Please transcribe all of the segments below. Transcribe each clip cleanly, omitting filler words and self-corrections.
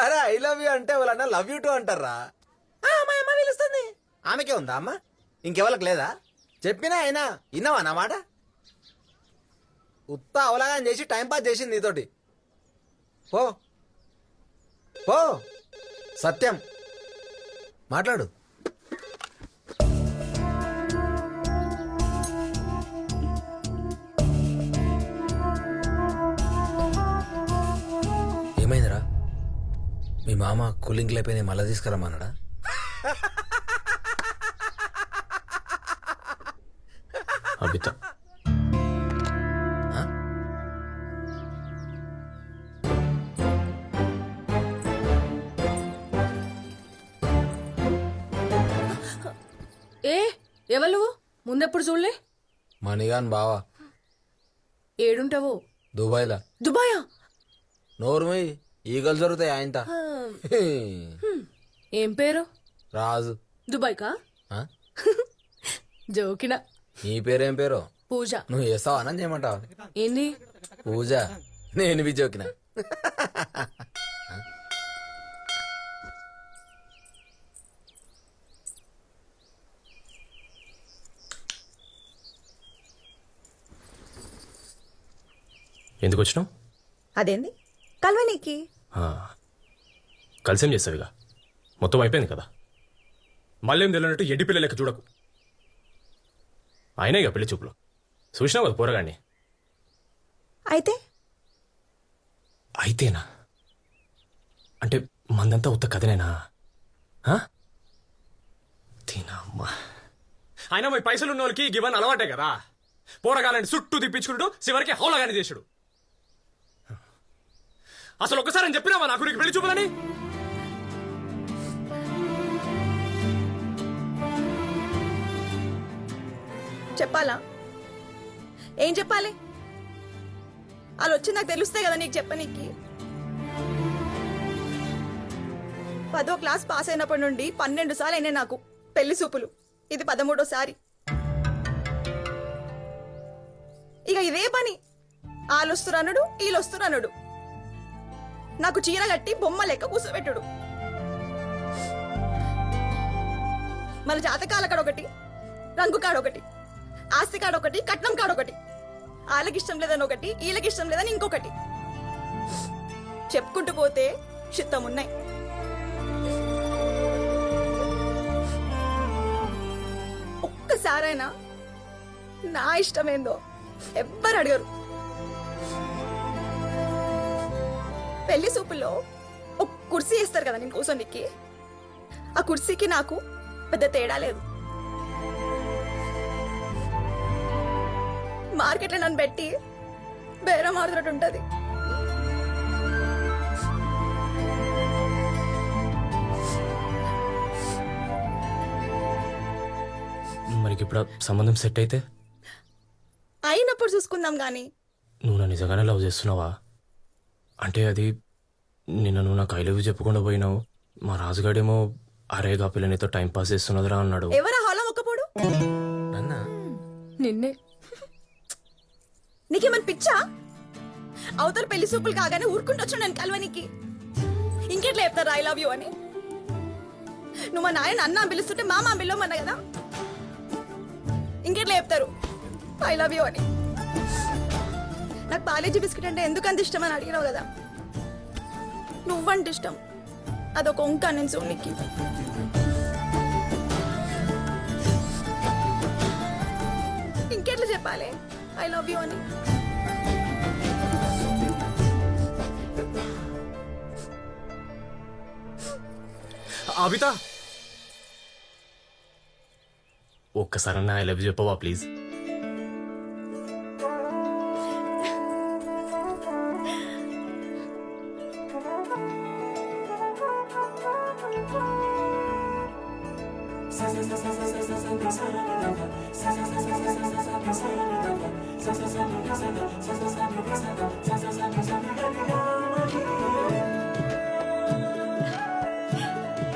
అరే I love you అంటే వాళ్ళన్న లవ్ యూ టూ అంటారా? మా అమ్మ పిలుస్తుంది. ఆమెకే ఉందా అమ్మ? ఇంకెవరికి లేదా? చెప్పినా అయినా విన్నావా నా మాట? ఉత్త అవలాగా చేసి టైం పాస్ చేసింది నీతోటి. పో పో, సత్యం మాట్లాడు. ఏమైందిరా? మీ మామ కూలింగ్ లేకపోయినా మళ్ళా తీసుకురమ్మన్నాడా? అబిత ఏ ఎవరు ముందెప్పుడు చూడలే? మణిగాన్ బావా. ఏడుంటావో? దుబాయ్లా. దుబాయా? నోరుమై ఈగలు జరుగుతాయి ఆయనత. ఏం పేరు? రాజు. దుబాయ్ కా? జోకినా. నీ పేరేం పేరు? పూజ. నువ్వు చేస్తావా అని చేయమంటావా? ఏంది పూజ? నేను బి జోకినా. ఎందుకు వచ్చినావు? అదేంది కల్వనీకి? కలిసేం చేస్తావుగా, మొత్తం అయిపోయింది కదా. మళ్ళీ ఏం తెలియనట్టు ఎడ్డి పిల్ల లెక్క చూడకు. అయినా ఇక పెళ్లి చూపులు చూసినావు కదా పోరగాన్ని. అయితే అయితేనా అంటే మందంతా ఉత్త కథనేనా? తినమ్మా. అయినా మీ పైసలు ఉన్న వాళ్ళకి గివన్ అలవాటే కదా. పోరగాలని చుట్టూ తిప్పించుకుంటూ చివరికి హౌలగాని చేసుడు. అసలు ఒక్కసారి అని చెప్పినావా నాకు నీకు పెళ్లి చూపులని? చెప్పాలా? ఏం చెప్పాలి? వాళ్ళు వచ్చి నాకు తెలుస్తాయి కదా నీకు చెప్పనీకి. 10వ క్లాస్ పాస్ అయినప్పటి నుండి 12 సార్లు అయినాయి నాకు పెళ్లి చూపులు. ఇది 13వసారి. ఇక ఇదే పని. వాళ్ళు వస్తురనుడు, వీళ్ళు వస్తురనుడు. నాకు చీర కట్టి బొమ్మ లెక్క కూర్చోబెట్టుడు. మన జాతకాల కాడొకటి, రంగు కాడొకటి, ఆస్తి కాడొకటి, కట్నం కాడొకటి. వాళ్ళకి ఇష్టం లేదని ఒకటి, వీళ్ళకి ఇష్టం లేదని ఇంకొకటి. చెప్పుకుంటూ పోతే చిత్తం ఉన్నాయి. ఒక్కసారైనా నా ఇష్టమేందో ఎవ్వరు అడగరు. పెళ్లి సూపుల్లో ఒక కుర్చీ వేస్తారు కదా నేను కూర్చోనికి. ఆ కుర్చీకి నాకు పెద్ద తేడా లేదు. మార్కెట్లో నన్ను పెట్టి బేరం ఆడుతున్నట్టు ఉంటది. మరి ఇప్పుడు సంబంధం సెట్ అయితే అయినప్పుడు చూసుకుందాం గాని. నువ్వు నా నిజంగానే లవ్ చేస్తున్నావా? అంటే అది నిన్న నువ్వు నాకు ఐ లవ్ యూ చెప్పకుండా పోయినావు. మా రాజుగాడేమో అరేగా పిల్లనితో టైం పాస్ చేస్తున్నదిరా అన్నాడు. ఎవరా హాలం ఒక్కపోడు? నన్నా? నిన్నే. నీకేమని పిచ్చా? అవతల పెళ్లి సూపులు కాగానే ఊరుకుంటొచ్చు నేను కల్వనికి. ఇంకెట్లా చెప్తారు ఐ లవ్ యూ అని? నువ్వు మా నాయన అన్న పిలుస్తుంటే మామ పిలవమన్నా కదా. ఇంకెట్లా చెప్తారు ఐ లవ్ యూ అని? నాకు పాలేజీ బిస్కెట్ అంటే ఎందుకంత ఇష్టం అని అడిగినావు కదా. నువ్వంటే ఇష్టం, అదొక వంక నేను సోనికి. ఇంకెట్లా చెప్పాలి ఐ లవ్ యూ అని? అబిత ఒక్కసారన్నా ఐ లవ్ యూ చెప్పవా ప్లీజ్?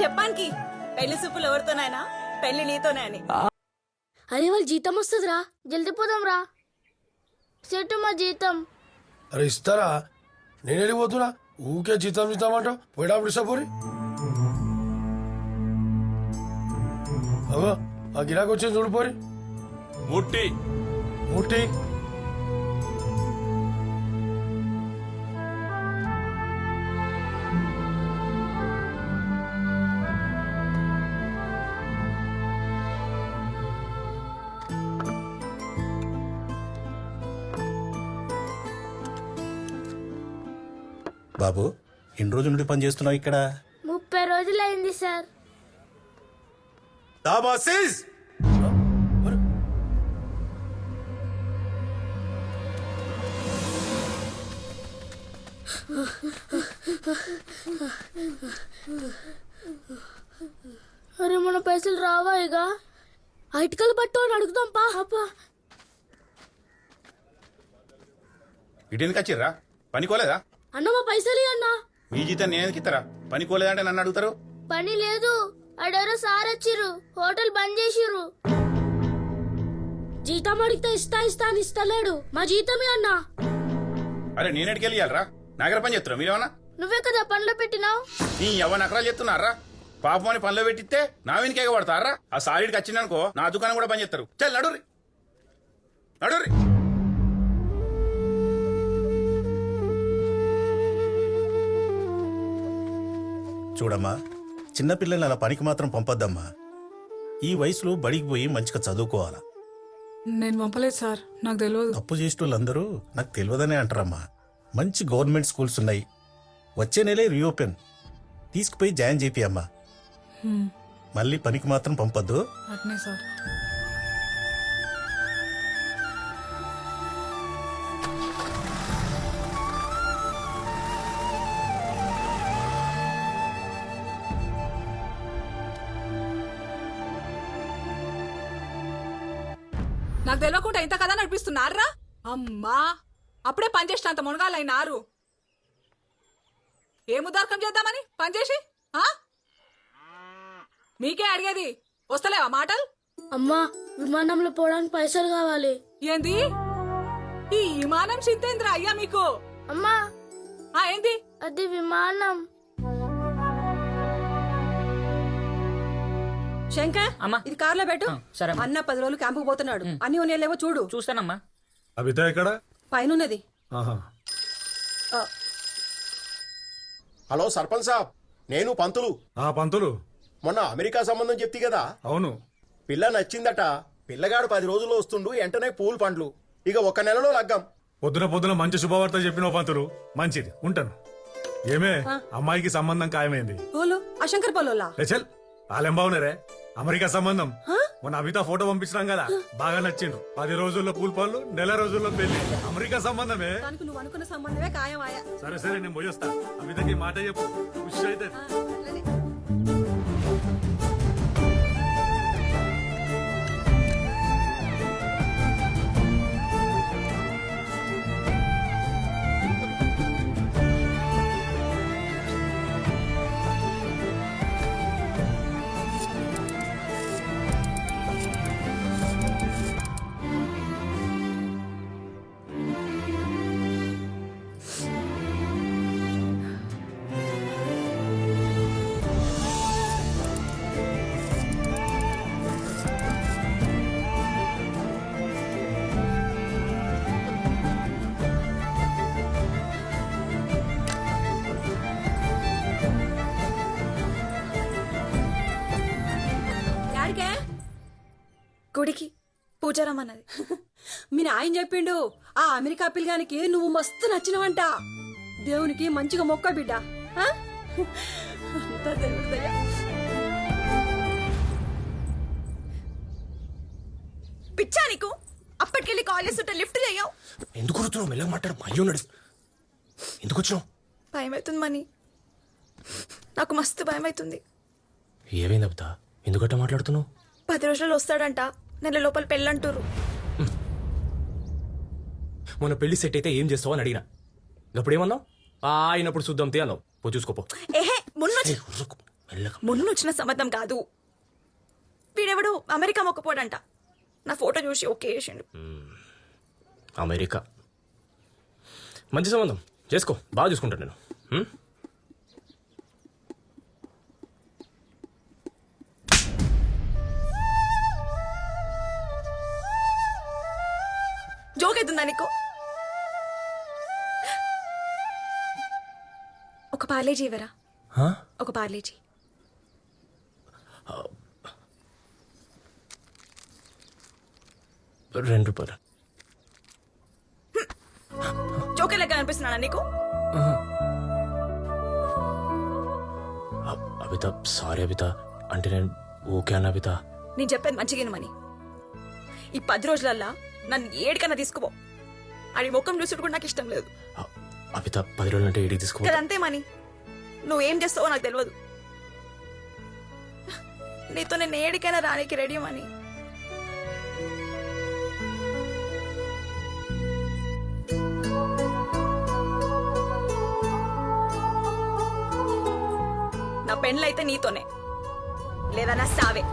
చెప్పానికి పెళ్లి సూపులు ఎవరితోనైనా పెళ్లి నీతోనే అని. అరే వాళ్ళు జీతం వస్తుందిరా, జల్దీ పోదాం రా. సెట్ మా జీతం. అరే ఇస్తారా? నేను వెళ్ళిపోతున్నా ఊకే జీతం అంటావు పోయేటప్పుడు ఇష్టపోరి అగో ఆ గిరాకి వచ్చింది చూడిపోరి ముట్టి ముట్టి బాబు ఎన్ని రోజుల నుండి పని చేస్తున్నావు ఇక్కడ 30 రోజులైంది సార్. దాబాసిస్ అరే మన పైసలు రావా ఇక ఇటుకలు పట్టు అని అడుగుదాం పా అప్పా. ఇటెందుకు వచ్చిర్రా పనికోలేదా? అన్న మా పైసలు అన్న. మీ జీతం నేను ఇస్తారా? పనికోలేదంటే నన్ను అడుగుతారు. పని లేదు, అడెవరో సార్ వచ్చిర్రు, హోటల్ బంద్ చేసిర్రు. జీతం అడిగితే ఇస్తా అని ఇస్తలేడు. మా జీతమే అన్న. అరే నేనేటికి వెళ్ళాలరా? నాగర పని చేస్తున్నా మీరేమన్నా? నువ్వే కదా పనిలో పెట్టినావు. నీ ఎవరిని అకరాలు చెప్తున్నారా? పాపం అని పనిలో పెట్టిస్తే నా వెనుక పడతారా? ఆ సారీడికి వచ్చిందనుకో నా దుకాణం కూడా పని చేస్తారు. చల్ నడురి నడురి. చూడమ్మా చిన్నపిల్లల్ని అలా పనికి మాత్రం పంపొద్దమ్మా. ఈ వయసులో బడికి పోయి మంచిగా చదువుకోవాలా. నేను పంపలేదు సార్, నాకు తెలియదు. తప్పు చేసిన వాళ్ళందరూ నాకు తెలియదనే అంటారమ్మా. మంచి గవర్నమెంట్ స్కూల్స్ ఉన్నాయి, వచ్చే నెలే రీఓపెన్. తీసుకుపోయి జాయిన్ చేపి అమ్మా. మళ్ళీ పనికి మాత్రం పంపొద్దు. అట్నే సార్. నాకు తెలియకుండా ఇంత కదా నడిపిస్తున్నారా? అమ్మా అప్పుడే పనిచేసినంత మునగాలైనారు. ఏం ఉదార్కం చేద్దామని పనిచేసి మీకే అడిగేది, వస్తలేవా మాటలు? అమ్మా విమానంలో పోవడానికి పైసలు కావాలి. ఏంది ఈ విమానం సిద్ధేంద్ర అయ్యా మీకు? అమ్మా ఏంది అది విమానం. శంకర్ అమ్మా. ఇది కార్లో పెట్టు. సరే అన్న 10 రోజులు క్యాంపుకు పోతున్నాడు. అన్ని ఉన్నాయేమో చూడు. చూస్తానమ్మా. అభితా ఎక్కడ? పైనున్నది. హలో సర్పంచ్ సాబ్, నేను పంతులు. పంతులు మొన్న అమెరికా సంబంధం చెప్తి కదా? అవును. పిల్ల నచ్చిందట. పిల్లగాడు 10 రోజుల్లో వస్తుండు, వెంటనే పూలు పండ్లు. ఇక 1 నెలలో లగ్గం. పొద్దున మంచి శుభవార్త చెప్పిన పంతులు. మంచిది, ఉంటాను. ఏమే అమ్మాయికి సంబంధం ఖాయమైంది. పోలు ఆ శంకర్ పోలోలా? చల్ వాళ్ళేం బాగున్నారే. అమెరికా సంబంధం మొన్న అభితా ఫోటో పంపించినాం కదా, బాగా నచ్చిండు. 10 రోజుల్లో పూల పనులు, నెల రోజుల్లో పెళ్లి. అమెరికా సంబంధమే. దానికి నువ్వు అనుకున్న సంబంధమే ఖాయమాయా. సరే నేను పోయొస్తా. అభితకి మాట చెప్పు, ఖుషి అయితే. గుడికి పూజారమ్మన్నది. మీ నాయన చెప్పిండు, ఆ అమెరికా పిల్లగానికి నువ్వు మస్తు నచ్చినవంట. దేవునికి మంచిగా మొక్క బిడ్డ. అంతా దేవుడి దయ. పిచ్చా నీకు? అప్పటికెళ్ళి కాల్ చేస్తుంటే లిఫ్ట్ చేయవు. ఎందుకు కుడుతున్నావు? మెల్లగా మాట్లాడు. అయ్యో నడు. ఎందుకు వచ్చినావు? భయం అవుతుంది మని, నాకు మస్తు భయం అవుతుంది. ఏమైంది అబ్బా? ఎందుకట్లా మాట్లాడుతున్నావు? 10 రోజుల్లో వస్తాడంట, నెల లోపల పెళ్ళంటారు. మొన్న పెళ్లి సెట్ అయితే ఏం చేస్తావు అని అడిగినా. అప్పుడేమన్నావు? అయినప్పుడు చూద్దాం తే అన్నావు. పో చూసుకోపో. ఏహే మొన్న వచ్చిన సంబంధం కాదు. వీడెవడు అమెరికా మొక్కపోడంట. నా ఫోటో చూసి ఓకే చేసిండు. అమెరికా మంచి సంబంధం, చేసుకో, బాగా చూసుకుంటాను నేను. హ్మ్? జోక్ అవుతుందా నీకు? ఒక పార్లేజీ ఇవ్వరా? హా? ఒక పార్లేజీ. ₹2. జోకే లెక్క అనిపిస్తున్నానా నీకు? అబిత, సారీ అబిత. అంటే నేను ఓకే అన్న అబిత. నేను చెప్పేది మంచిగానమని. ఈ 10 రోజులల్లా నన్ను ఏడికన్నా తీసుకుపో. అది ముఖం చూసుడు కూడా నాకు ఇష్టం లేదు అబిత, 10 రోజులు అంటే ఏడికి తీసుకో. కదంతే మని. నువ్వేం చేస్తావో నాకు తెలియదు. నీతో నేను ఏడికైనా రానికి రెడీ మని. నా పెండ్లైతే నీతోనే, లేదా నా సావే.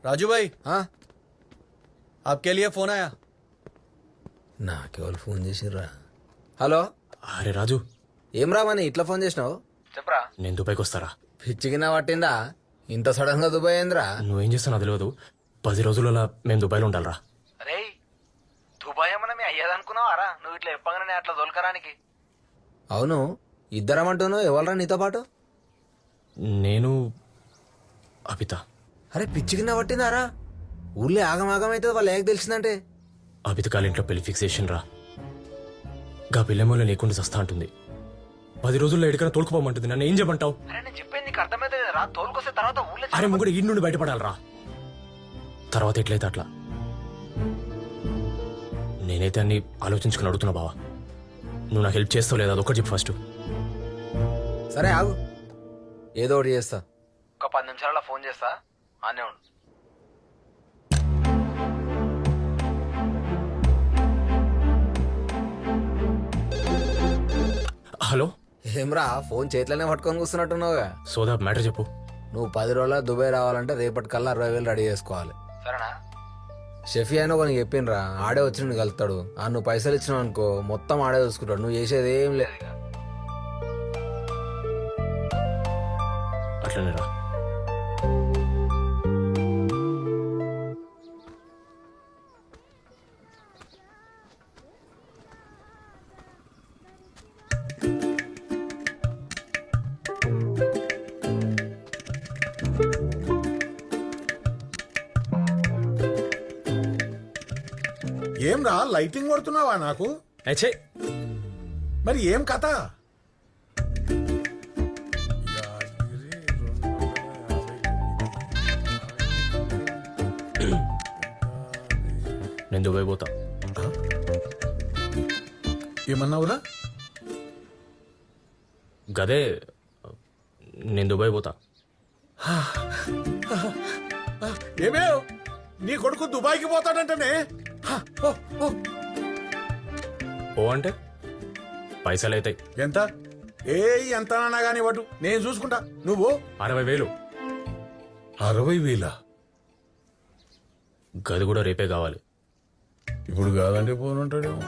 राजू भाई, हाँ आपके लिए फोन आया. నాకెవరు ఫోన్ చేసిర్రా? హలో. అరే రాజు, ఏం రామని ఇట్లా ఫోన్ చేసినావు? చెప్పరా. నేను దుబాయ్కి వస్తారా? పిచ్చికినా పట్టిందా? ఇంత సడన్ గా దుబాయ్ ఏంద్రా? నువ్వేం చేస్తానో తెలియదు. 10 రోజులలో మేము దుబాయ్లో ఉండాలిరా. అరే దుబాయ్ ఏమన్నా మీ అయ్యేదనుకున్నావారా? నువ్వు ఇట్లా చెప్పగానే అట్లా దొలకరానికి. అవును, ఇద్దరమంటున్నావు. ఎవరరా నీతో పాటు? నేను అబిత. అరే పిచ్చికినా పట్టిందారా? ఊళ్ళో ఆగమాగం అవుతుంది వాళ్ళు ఏక తెలిసిందంటే. అబిత కాల ఇంట్లో పెళ్లి ఫిక్స్ చేసిండ్రా. గా పిల్లమూల లేకుండా చస్తా అంటుంది. 10 రోజుల్లో ఎడికైనా తోలుకుపోమంటుంది. నన్ను ఏం చెప్పంటావు? అరే నేను చెప్పేది నీకు అర్థమైతే కదరా? తోలుకొస్తే తర్వాత ఊళ్ళో అరే ముగ్గురు ఈ నుండి బయటపడాలరా. తర్వాత ఎట్లయితే అట్లా. నేనైతే అన్ని ఆలోచించుకుని అడుగుతున్నా బావా. నువ్వు నాకు హెల్ప్ చేస్తావు లేదా అదొక్కటి చెప్పు ఫస్ట్. సరే ఆగు, ఏదో ఒకటి చేస్తా. ఒక 10 నిమిషాలలో ఫోన్ చేస్తా, ఆనే ఉండు. హలో. ఏమ్రా ఫోన్ చేతిలోనే పట్టుకొని కూర్చున్నట్టున్నావుగా. సోదా మ్యాటర్ చెప్పు. నువ్వు 10 రోజుల దుబాయ్ రావాలంటే రేపటికల్లా 60,000 రెడీ చేసుకోవాలి. సరేనా? షెఫీ అని ఒక చెప్పిండ్రా, ఆడే వచ్చి నిన్ను కలుతాడు. నువ్వు పైసలు ఇచ్చినావు అనుకో మొత్తం ఆడే చూసుకుంటాడు. నువ్వు చేసేది ఏం లేదు ఇక. అట్లనే రా. ఏం రా లైటింగ్ కొడుతున్నావా నాకు? అచ్చే మరి ఏం కథ? నేను దుబాయ్ పోతా. ఏమన్నావురా? గదే, నేను దుబాయ్ పోతా. ఏమే నీ కొడుకు దుబాయ్కి పోతాడంటనే? ఓ అంటే పైసలు అవుతాయి. ఎంత? ఎంత అన్నా గానీ వాడు నేను చూసుకుంటా. నువ్వు 60,000. 60,000? గది కూడా రేపే కావాలి. ఇప్పుడు కాదంటే పోనుంటాడేమో.